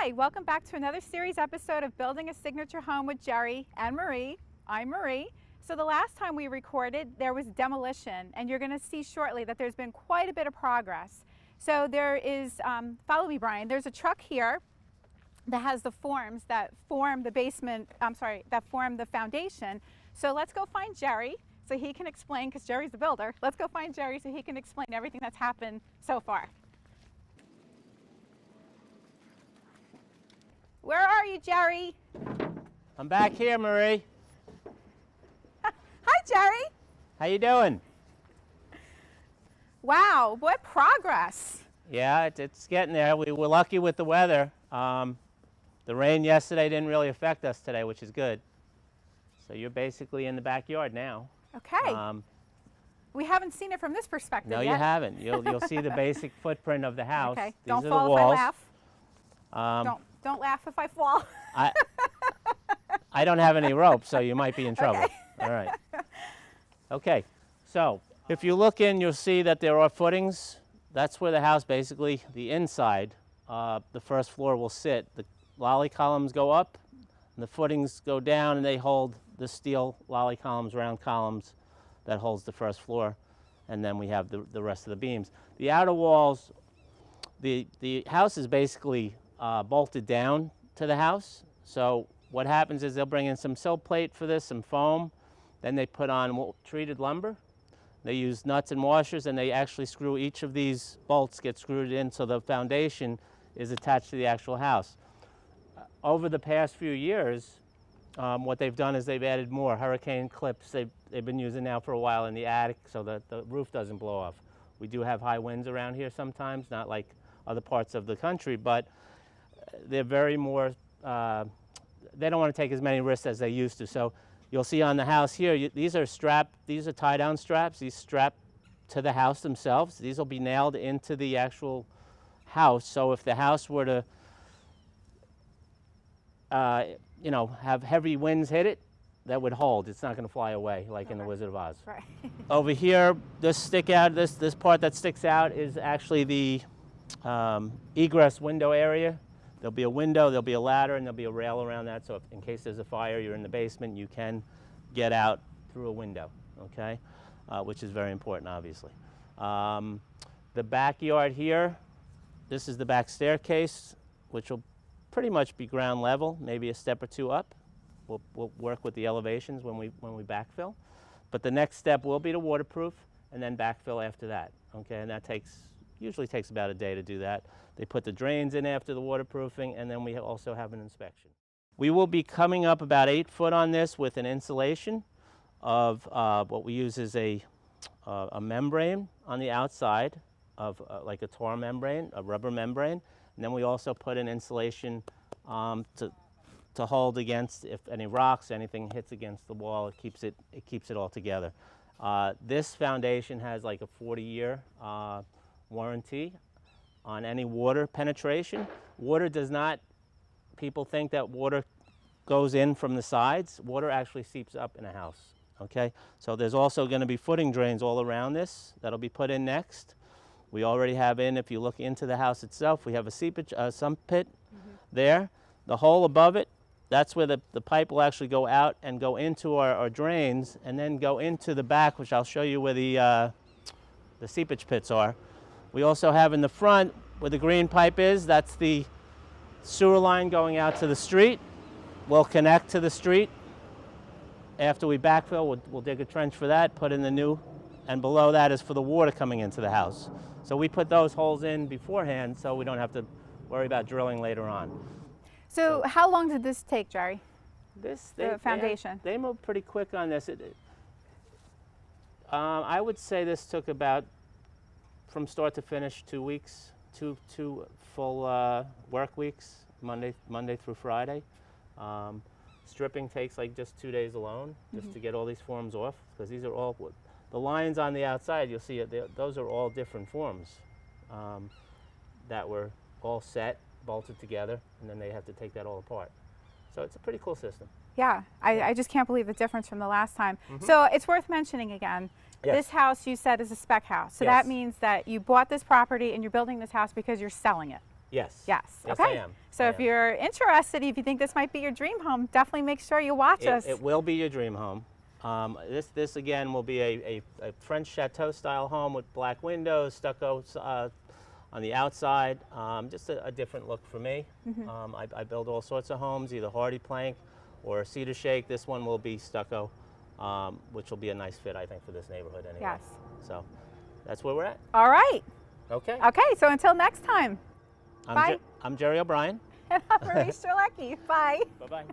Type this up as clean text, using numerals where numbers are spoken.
Hi, welcome back to another series episode of Building a Signature Home with Jerry and Marie. I'm Marie. So the last time we recorded, there was demolition, and you're going to see shortly that there's been quite a bit of progress. So there is, follow me, Brian, there's a truck here that has the forms that form the basement, that form the foundation. So let's go find Jerry so he can explain, because Jerry's the builder. Let's go find Jerry so he can explain everything that's happened so far. Where are you, Jerry? I'm back here, Marie. Hi, Jerry. How you doing? Wow, what progress. Yeah, it's getting there. We were lucky with the weather. The rain yesterday didn't really affect us today, which is good. So you're basically in the backyard now. Okay. We haven't seen it from this perspective No, yet. you haven't. You'll see the basic footprint of the house. Okay. These Don't are fall the walls. if I laugh. Don't laugh if I fall. I don't have any rope, so you might be in trouble. Okay. All right. Okay, so if you look in, you'll see that there are footings. That's where the house, basically, the inside, the first floor will sit. The lolly columns go up, and the footings go down, and they hold the steel lolly columns, round columns, that holds the first floor. And then we have the rest of the beams. The outer walls, the house is basically bolted down to the house. So what happens is they'll bring in some sill plate for this, some foam, then they put on treated lumber. They use nuts and washers, and they actually screw each of these bolts, get screwed in so the foundation is attached to the actual house. Over the past few years, what they've done is they've added more hurricane clips. They've been using now for a while in the attic so that the roof doesn't blow off. We do have high winds around here sometimes, not like other parts of the country, but they're very more, they don't want to take as many risks as they used to. So you'll see on the house here, these are tie-down straps. These strap to the house themselves. These will be nailed into the actual house. So if the house were to, have heavy winds hit it, that would hold. It's not going to fly away like in The Wizard of Oz. Right. Over here, this part that sticks out is actually the egress window area. There'll be a window, there'll be a ladder, and there'll be a rail around that, so if, in case there's a fire, you're in the basement, you can get out through a window, okay? Which is very important, obviously. The backyard here, this is the back staircase, which will pretty much be ground level, maybe a step or two up. We'll work with the elevations when we backfill. But the next step will be to waterproof, and then backfill after that, okay? And that usually takes about a day to do that. They put the drains in after the waterproofing, and then we also have an inspection. We will be coming up about 8 foot on this with an insulation of what we use is a membrane on the outside of like a tar membrane, a rubber membrane. And then we also put an insulation to hold against if any rocks, anything hits against the wall. It keeps it all together. This foundation has like a 40-year warranty on any water penetration. Water does not, people think that water goes in from the sides. Water actually seeps up in a house, okay? So there's also going to be footing drains all around this that'll be put in next. We already have if you look into the house itself, we have a sump pit there. The hole above it, that's where the pipe will actually go out and go into our drains and then go into the back, which I'll show you where the seepage pits are. We also have in the front, where the green pipe is, that's the sewer line going out to the street. We'll connect to the street. After we backfill, we'll dig a trench for that, put in the new, and below that is for the water coming into the house. So we put those holes in beforehand so we don't have to worry about drilling later on. So how long did this take, Jerry? The foundation? They moved pretty quick on this. I would say this took about, from start to finish, 2 weeks, two full work weeks, Monday through Friday. Stripping takes like just 2 days alone, just to get all these forms off, because these are all, the lines on the outside, you'll see it, those are all different forms that were all set, bolted together, and then they have to take that all apart. So it's a pretty cool system. Yeah, I just can't believe the difference from the last time. So it's worth mentioning again, this house you said is a spec house. So that means that you bought this property and you're building this house because you're selling it. Yes. Yes. Yes, Okay. I am. So I if am. you're interested, if you think this might be your dream home, definitely make sure you watch us. It will be your dream home. This again will be a French Chateau Style home with black windows, stucco on the outside. Just a different look for me. I build all sorts of homes, either hardy plank or cedar shake. This one will be stucco, which will be a nice fit, I think, for this neighborhood anyway. Yes. So that's where we're at. All right. Okay. Okay. So until next time. Bye. I'm Jerry O'Brien. And I'm Marie Strelecki. Bye. Bye-bye.